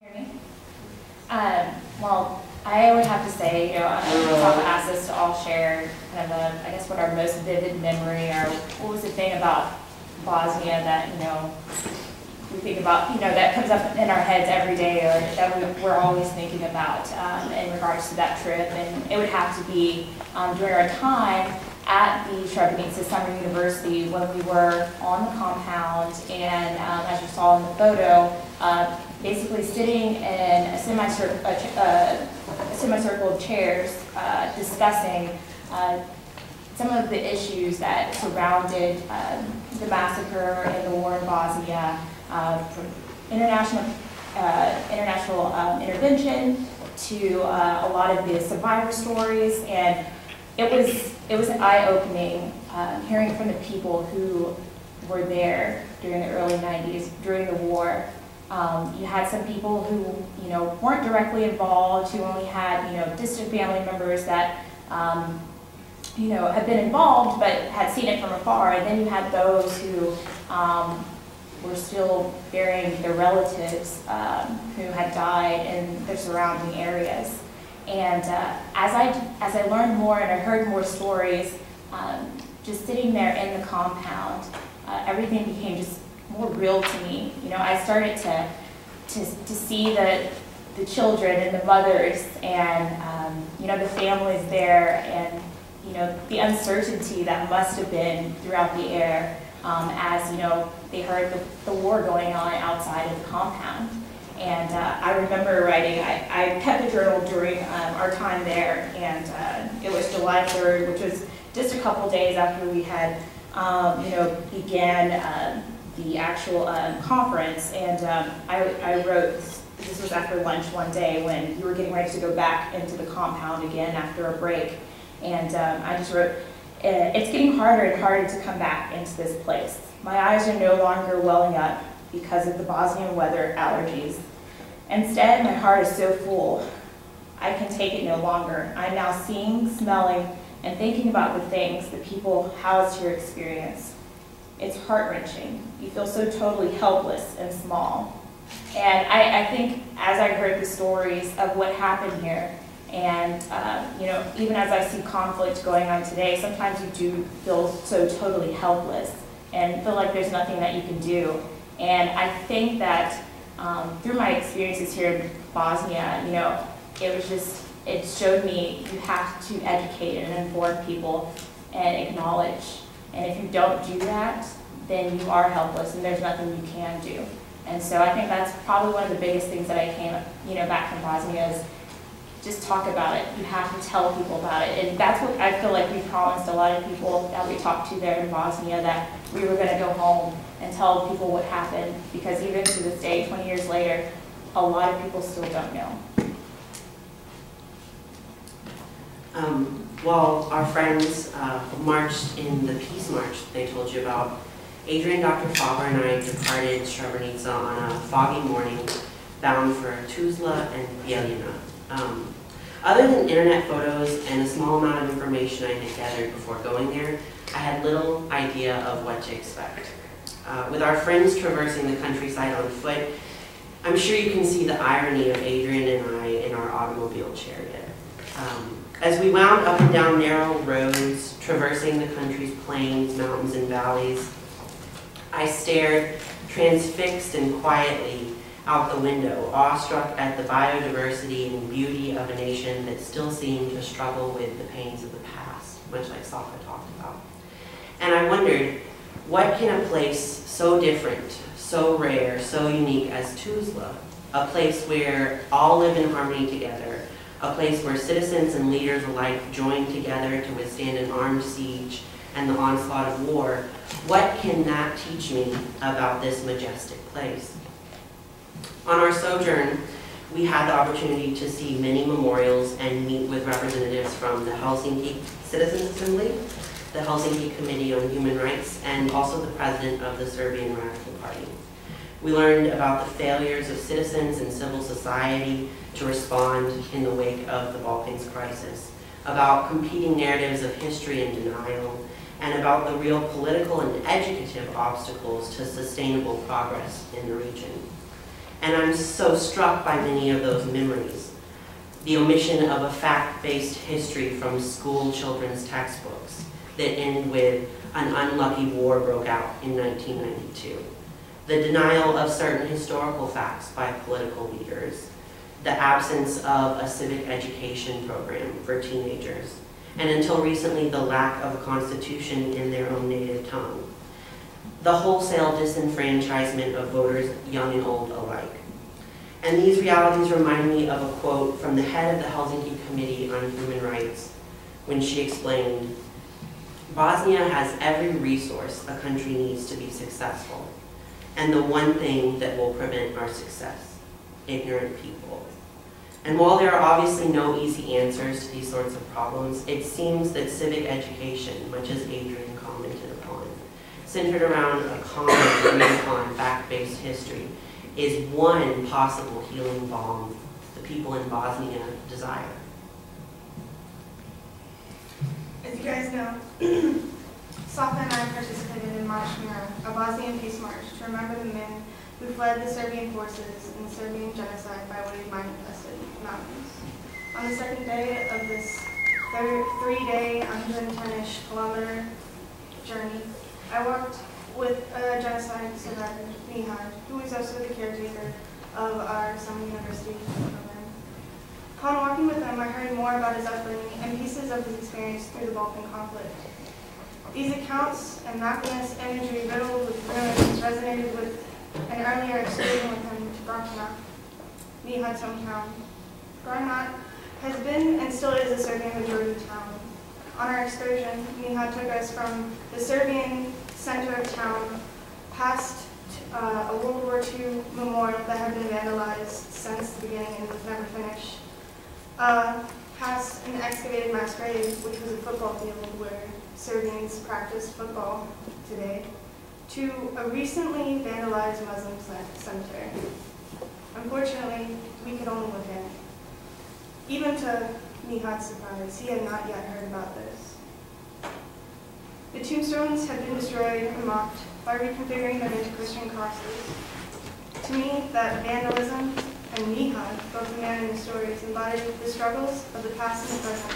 Hear me? Well, I would have to say, Papa asked us to all share kind of I guess what our most vivid memory, or what was the thing about Bosnia that, we think about, that comes up in our heads every day, or that we're always thinking about in regards to that trip. And it would have to be during our time at the Phronesis Summer University when we were on the compound, and as you saw in the photo, basically sitting in a semicircle of chairs discussing some of the issues that surrounded the massacre and the war in Bosnia, from international intervention to a lot of the survivor stories. And it was eye-opening hearing from the people who were there during the early 90s, during the war. You had some people who, weren't directly involved, who only had, distant family members that, had been involved but had seen it from afar. And then you had those who were still burying their relatives who had died in their surrounding areas. And as I learned more and I heard more stories, just sitting there in the compound, everything became just more real to me. I started to see the children and the mothers and the families there, and the uncertainty that must have been throughout the air as they heard the war going on outside of the compound. And I remember writing, I kept a journal during our time there, and it was July 3rd, which was just a couple days after we had began the actual conference. And I wrote, this was after lunch one day when we were getting ready to go back into the compound again after a break. And I just wrote, it's getting harder and harder to come back into this place. My eyes are no longer welling up because of the Bosnian weather allergies. Instead, my heart is so full, I can take it no longer. I'm now seeing, smelling, and thinking about the things the people housed here experience. It's heart-wrenching. You feel so totally helpless and small. And I think as I heard the stories of what happened here, and even as I see conflict going on today, sometimes you do feel so totally helpless and feel like there's nothing that you can do. And I think that through my experiences here in Bosnia, it showed me you have to educate and inform people and acknowledge. And if you don't do that, then you are helpless and there's nothing you can do. And so I think that's probably one of the biggest things that I came, back from Bosnia is just talk about it. You have to tell people about it. And that's what I feel like we promised a lot of people that we talked to there in Bosnia, that we were going to go home and tell people what happened, because even to this day, 20 years later, a lot of people still don't know. While our friends marched in the Peace March they told you about, Adrian, Dr. Faber, and I departed Srebrenica on a foggy morning, bound for Tuzla and Bijeljina. Other than internet photos and a small amount of information I had gathered before going there, I had little idea of what to expect. With our friends traversing the countryside on foot, I'm sure you can see the irony of Adrian and I in our automobile chariot. As we wound up and down narrow roads, traversing the country's plains, mountains, and valleys, I stared transfixed and quietly out the window, awestruck at the biodiversity and beauty of a nation that still seemed to struggle with the pains of the past, much like Safa talked about. And I wondered, what can a place so different, so rare, so unique as Tuzla, a place where all live in harmony together, a place where citizens and leaders alike join together to withstand an armed siege and the onslaught of war, what can that teach me about this majestic place? On our sojourn, we had the opportunity to see many memorials and meet with representatives from the Helsinki Citizens Assembly, the Helsinki Committee on Human Rights, and also the president of the Serbian Radical Party. We learned about the failures of citizens and civil society to respond in the wake of the Balkans crisis, about competing narratives of history and denial, and about the real political and educative obstacles to sustainable progress in the region. And I'm so struck by many of those memories. The omission of a fact-based history from school children's textbooks that end with an unlucky war broke out in 1992. The denial of certain historical facts by political leaders. The absence of a civic education program for teenagers. And until recently, the lack of a constitution in their own native tongue. The wholesale disenfranchisement of voters, young and old alike. And these realities remind me of a quote from the head of the Helsinki Committee on Human Rights when she explained, "Bosnia has every resource a country needs to be successful, and the one thing that will prevent our success, ignorant people." And while there are obviously no easy answers to these sorts of problems, it seems that civic education, much as Adrian commented upon, centered around a common, agreed-upon, fact-based history, is one possible healing balm the people in Bosnia desire. As you guys know, Safa and I participated in March Mira, a Bosnian peace march to remember the men who fled the Serbian forces in the Serbian genocide by way of mine-infested mountains. On the second day of this three-day, 110-ish kilometer journey, I walked with a genocide survivor, Mihad, who is also the caretaker of our Summer University program. Upon walking with him, I heard more about his upbringing and pieces of his experience through the Balkan conflict. These accounts and Mappiness imagery riddled with ruins resonated with an earlier excursion with him to Brantana, Mihad's hometown. Brantana has been and still is a Serbian majority town. On our excursion, Mihad took us from the Serbian center of town past a World War II memorial that had been vandalized since the beginning and was never finished, past an excavated mass grave, which was a football field where Serbians practiced football today, to a recently vandalized Muslim cemetery. Unfortunately, we could only look in. Even to Mihad's surprise, he had not yet heard about this. The tombstones had been destroyed and mocked by reconfiguring them into Christian crosses. To me, that vandalism and Mihad, both the man and the stories, embodied the struggles of the past and the present,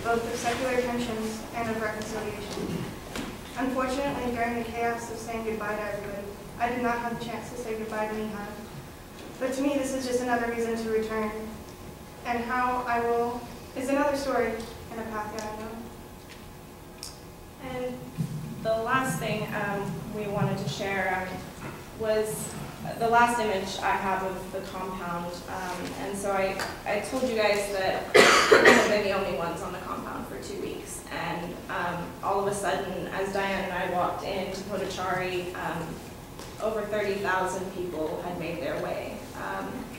both of secular tensions and of reconciliation. Unfortunately, during the chaos of saying goodbye to everybody, I did not have the chance to say goodbye to Mihad. But to me, this is just another reason to return. And how I will is another story and a path that I know. And the last thing we wanted to share was the last image I have of the compound. And so I told you guys that we have been the only ones on the compound for 2 weeks. And all of a sudden, as Diane and I walked into Potocari, over 30,000 people had made their way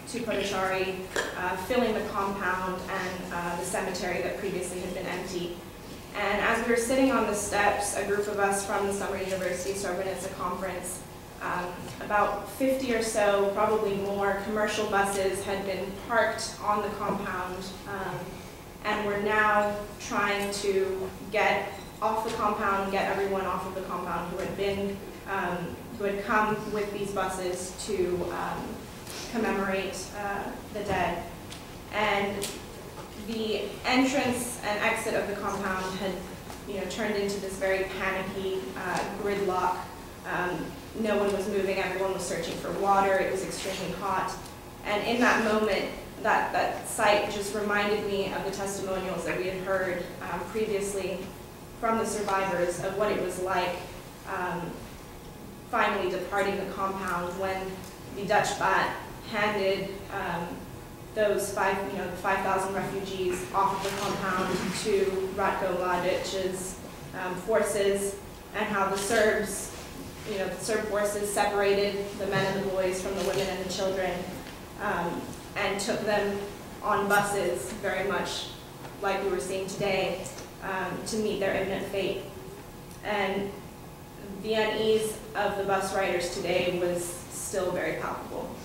to Potocari, filling the compound and the cemetery that previously had been empty. And as we were sitting on the steps, a group of us from the Summer University Srebrenica conference, about 50 or so, probably more, commercial buses had been parked on the compound and were now trying to get off the compound, get everyone off of the compound who had come with these buses to commemorate the dead. And the entrance and exit of the compound had, turned into this very panicky gridlock. No one was moving, everyone was searching for water, it was extremely hot. And in that moment, that sight just reminded me of the testimonials that we had heard previously from the survivors of what it was like finally departing the compound when the Dutch bat handed those 5,000 refugees off of the compound to Ratko Mladic's forces, and how the Serbs, the Serb forces separated the men and the boys from the women and the children, and took them on buses, very much like we were seeing today, to meet their imminent fate. And the unease of the bus riders today was still very palpable.